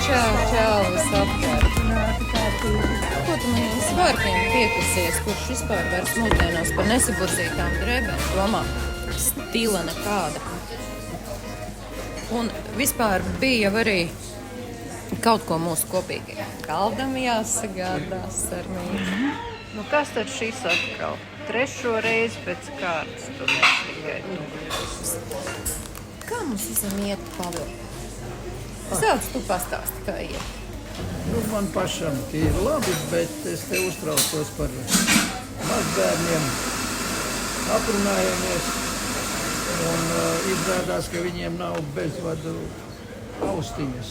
Čau, sapkārt. Ko tu man esi vārkiem piekusies, kurš vispār vairs mūsdienās par nesaburzītām drēbēm domā? Stila nekāda. Un vispār bija jau arī kaut ko mūsu kopīgi. Kaldam jāsagādās ar mīļu. Nu kas tad šis atkal? 3. reizi pēc kārtas tu tikai tu. Kā mums visam iet, Pavel? Sāc tu pastāsti, kā iet. Nu, man pašam ir labi, bet es te uztraucos par mazbērniem. Aprunājamies un izrādās, ka viņiem nav bezvadu austiņas.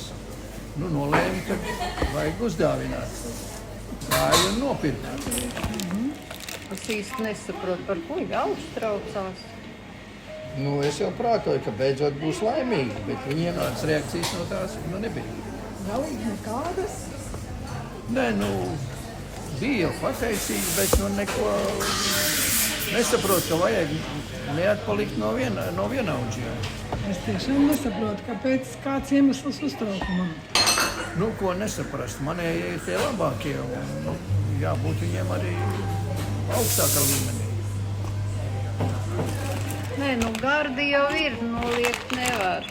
Nu, nolēmu, ka vajag uzdāvināt. Gāju un nopirkt. Es īsti nesaprotu, par ko jau uztraucās. Nu, es jau prātoju, ka beidzot būs laimīgi, bet viņiem tādas reakcijas no tās nebija. Nav nekādas? Nē, nu, bija jau pateicīgi, bet nu neko nesaprotu, ka vajag neatpalikt no vienaudžiem. Es tiešām nesaprotu, kāpēc kāds iemesls uztraukumam. Nu, ko nesaprast, manējie ir tie labākie un jābūt viņiem arī augstākā līmenī. Nē, nu gardi jau ir, noliegt nevar.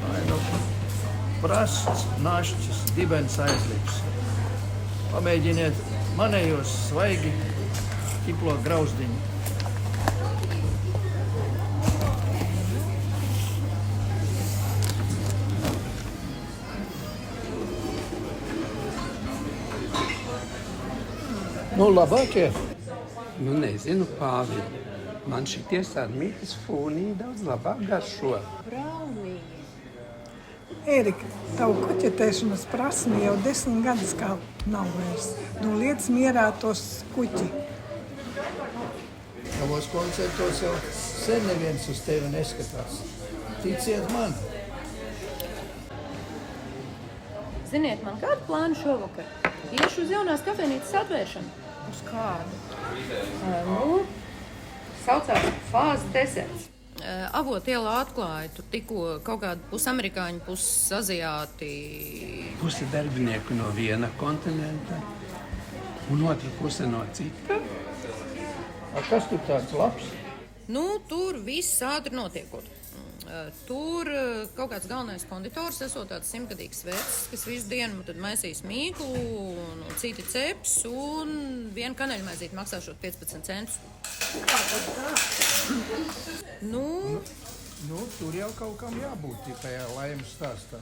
Ai, nu, prasts, našķis, dibens aizliks. Pamēģiniet manējos svaigi ķiplo grauzdiņu. Nu, labākie? Nu, nezinu, Pāvi. Man šitie sarmītas fūnī daudz labāk garšo. Braumīgi. Ērika, tavu kuķetēšanas prasmi jau 10 gadus kā nav vairs. Nu, liec mierā tos kuķi. Tavos koncertos jau sen neviens uz tevi neskatās. Ticiet man. Ziniet, man kādu plānu šovakar? Iešu uz jaunās kafejnīcas atvēršanu. Uz kādu? Saucās Fāze deserts. Avot ielā atklāja, tur tikko kaut kādu pusamerikāņu, pusaziāti. Puse darbinieku no viena kontinenta un otra puse no cita. A, kas tur tāds labs? Nu, tur viss ātri notiekot. Tur kaut kāds galvenais konditors, esot tāds 100-gadīgs vecs, kas visu dienu tad maisīs mīklu, un citi ceps, un viena kaneļmaizīte maksāšot 15 centus. Kā tad tā? Nu, tur jau kaut kam jābūt tajā laimes stāstā.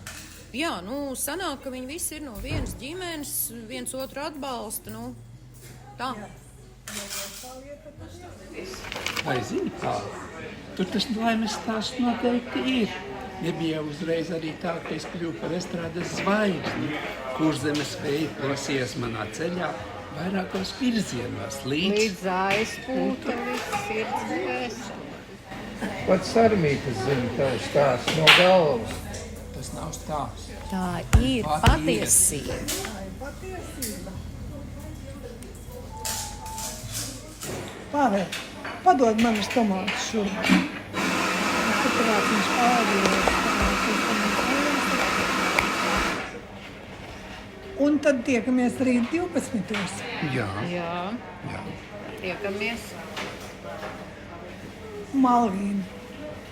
jā, nu, sanāk, ka viņi visi ir no vienas ģimenes, viens otru atbalsta, nu, tā. Vai zini, Pāvi? Tur tas laimes stāsts noteikti ir. Nebija uzreiz arī tā, ka es kļuvu par estrādes zvaigzni. Kurzemes vēja plasījās manā ceļā vairākos virzienos Līdz aizpūta viss sirds dvēseli. Pats sarmītas zina tavu stāstu no galvas. Tas nav stāsts. Tā ir patiesība. Pāvēl, padod man uz tomātu šurp. Tāpēc viņš pārādījās. Un tad tiekamies rīt 12. Jā. Jā, tiekamies. Malvīna.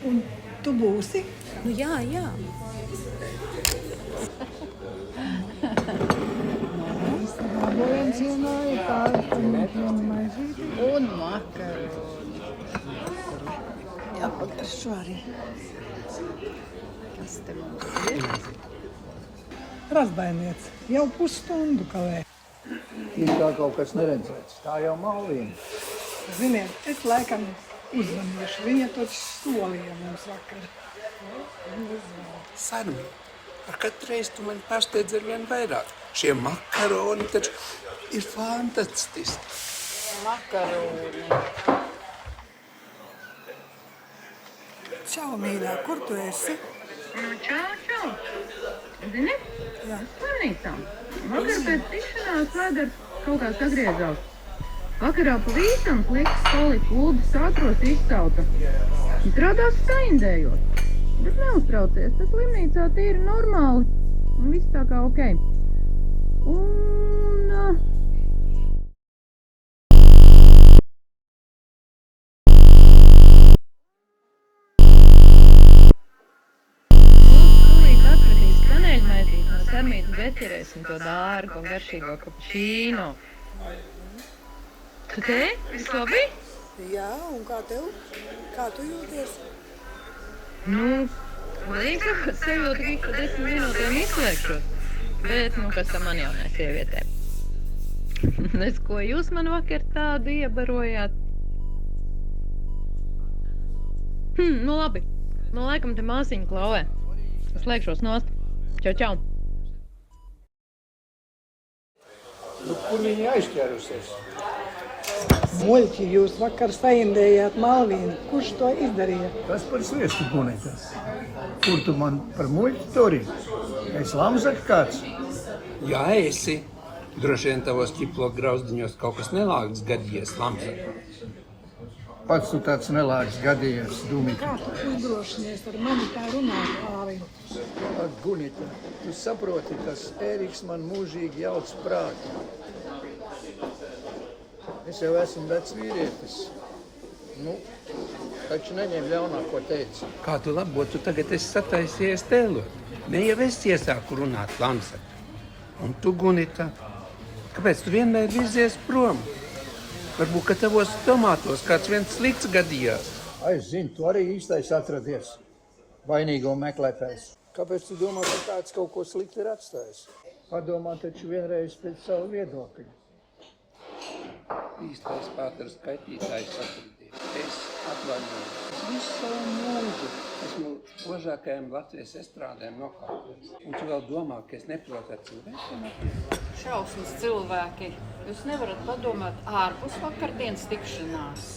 Un tu būsi? Nu, jā. Labojams ienāja kādu maizīti. Un makaroni. Jāpagaršo arī. Kas te mums ir? Razbainiec, jau pusstundu kavē. Ir kā kaut kas neredzēts. Tā jau Malvīna. Ziniet, es laikam uzzvanīšu. Viņa taču solīja mums vakar. Sarmi, ar katru reizi tu mani pārsteidz ar vien vairāk. Šie makaroni taču ir fantastiski. Makaroni. Čau, mīļā, kur tu esi? Čau. Zini? Jā. Svanītām. Vakar pēc tikšanās vēders kaut kā sagriezās. Vakarā pavisam pliks palika, Uldis ātros izcauta. Izrādās skaindējot. Bet neuztraucies, tas slimnīcā tīri normāli. Un viss tā kā ok. Un... Tūlīt atradīs paneļmaisīt no sarmītas beķerēsim to dārgo garšīgo kapučīno. Tu te? Viss labi? Jā, un kā tev? Kā tu jūties? Nu, godīgi sakot, sev jau tik pa 10 minūtēm izslēgšos. Bet, nu, kas tam man jaunai sievietē? Es, ko jūs man vakar tādu iebarojāt? Nu labi. Nu, laikam te māsiņa klauvē. Es slēgšos nost. Čau, čau. Nu, kur viņi aizķērusies? Muļķi, jūs vakar saindējāt Malvīnu. Kurš to izdarīja? Tas par sviestu Gunita. Kur tu man par muļķi turi? Es lamzaka kāds? Jā, esi. Droši vien tavos ķiplo grauzdiņos kaut kas nelāgs gadījies, lamzaka. Pats tu tāds nelāgs gadījies, Dumita. Kā tu uzdrošinies ar mani tā runāt, Pāvili? Ak, Gunita, tu saproti, tas Ēriks man mūžīgi jauc prātu. Es jau esmu vecs vīrietis. Nu, taču neņem ļaunā, ko teici. Kā tu labo, tu tagad esi sataisījies tēlot. Ne jau es iesāku runāt, lamzaka. Un tu, Gunita, kāpēc tu vienmēr virzies prom? Varbūt, ka tavos tomātos kāds viens slikts gadījās. Es zinu, tu arī īstais atradies. Vainīgo meklētājs. Kāpēc tu domā, ka kāds kaut ko slikti ir atstājis? Padomā taču vienreiz pēc savu viedokļu. Īstais pāters skaitītājs atradīs. Es atvaļoju. Visu savu mūžu esmu spožākajām Latvijas estrādēm nokāpējis. Un tu vēl domā, ka es neprotu ar cilvēkiem attiecības? Šausmas cilvēki. Jūs nevarat padomāt ārpus vakardienas tikšanās.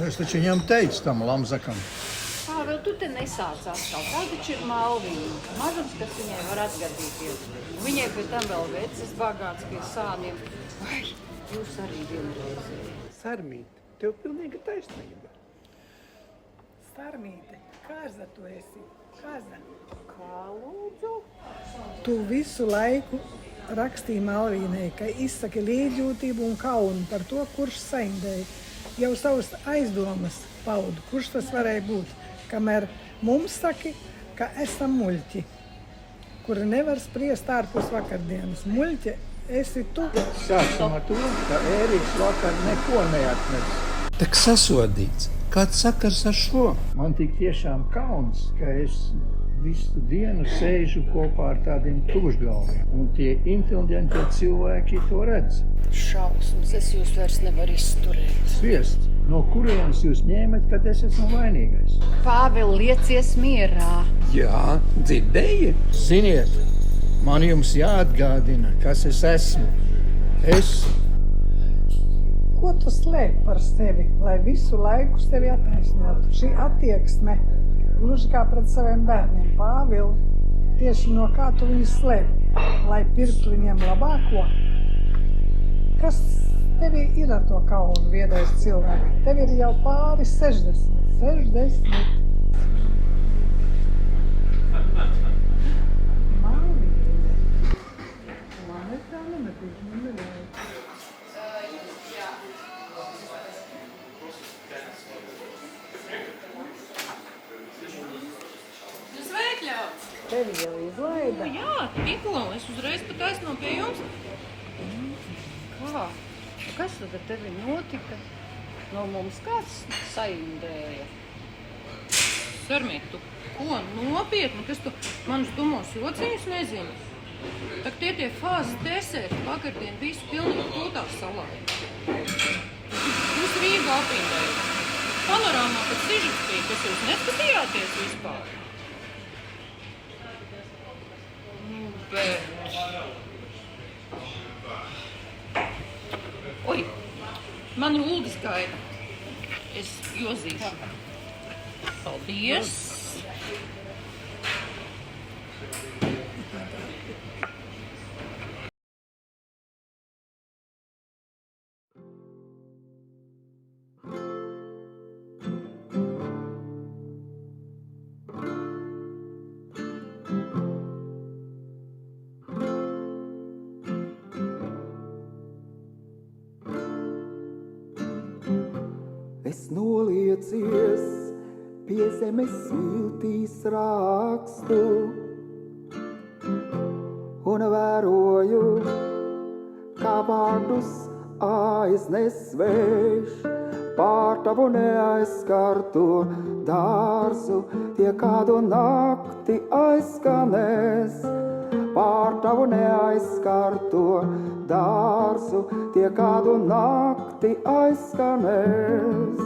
Es taču viņam teicu tam lamzakam. Pāvēl, tu te nesāc atkal. Tā taču ir Malvīna. Mazums, kas viņai var atgadīties. Viņai pēc tam vēl vecis bagāts pie sāniem. Vai, jūs arī vienreiz. Sarmīt, tev pilnīga taisnība. Sarmīte, kāza tu esi? Kāza. Kā lūdzu? Tu visu laiku rakstīji Malvīnai, ka izsaki līdzjūtību un kaunu par to, kurš saindēja. Jau savas aizdomas paudu, kurš tas varēja būt, kamēr mums saki, ka esam muļķi, kuri nevar spriest ārpus vakardienas. Muļķi esi tu. Sāksim ar to, ka Ēriks vakar neko neatnes. Tak sasodīts. Kāds sakars ar šo? Man tik tiešām kauns, ka es visu dienu sēžu kopā ar tādiem tūžgalviem. Un tie inteliģentie cilvēki to redz. Šausmas, es jūs vairs nevaru izturēt. Sviest, no kurienes jūs ņēmat, kad es esmu vainīgais? Pāvēl, liecies mierā. Jā, dzirdēji? Ziniet, man jums jāatgādina, kas es esmu. Es Ko tu slēp par sevi, lai visu laiku sevi attaisnotu? Šī attieksme, gluži kā pret saviem bērniem, Pāvili, tieši no kā tu viņus slēp, lai pirktu viņiem labāko? Kas tevi ir ar to kaunu, viedais cilvēki? Tev ir jau pāri 60. Malvīne. Man es tā nemetīšu, man nevajag. Sveikļauts! Tevi jau izlaida. Jā, tikko, es uzreiz pat aizno pie jums. Kā? Kas tad ar tevi notika? No mums kāds saindēja? Sarmīt, tu ko nopietni? Kas tu manus dumos jociņus nezini? Tak tie fāzes deserti vakardien visu pilnīgi plūtā salāja. Jūs Rīgā apīdējāt. Panorāmā pat sižets bija, kas jūs neskatījāties vispār. Bet... Oi, man Uldis gaida. Es jozīšu. Paldies. Es noliecies pie zemes smiltīs rakstu un vēroju, kā vārdus aiznesvējš pār tavu neaizskarto dārzu, tie kādu nakti aizskanēs. Pār tavu neaizskarto dārzu, tie kādu nakti aizskanēs.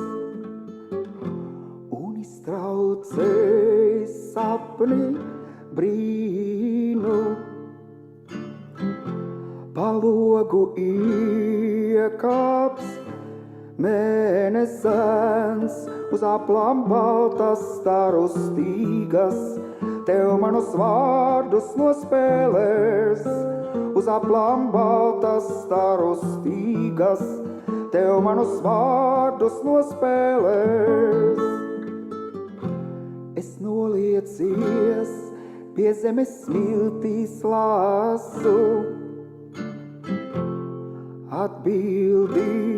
Un iztraucēj sapni brīnu, pa logu iekāps mēnesens, uz aplām baltas staru stīgas, tev manus vārdus nospēlēs. Uz aplām baltas staru stīgas, tev manus vārdus nospēlēs. Es noliecies pie zemes smiltīs lasu, atbildi.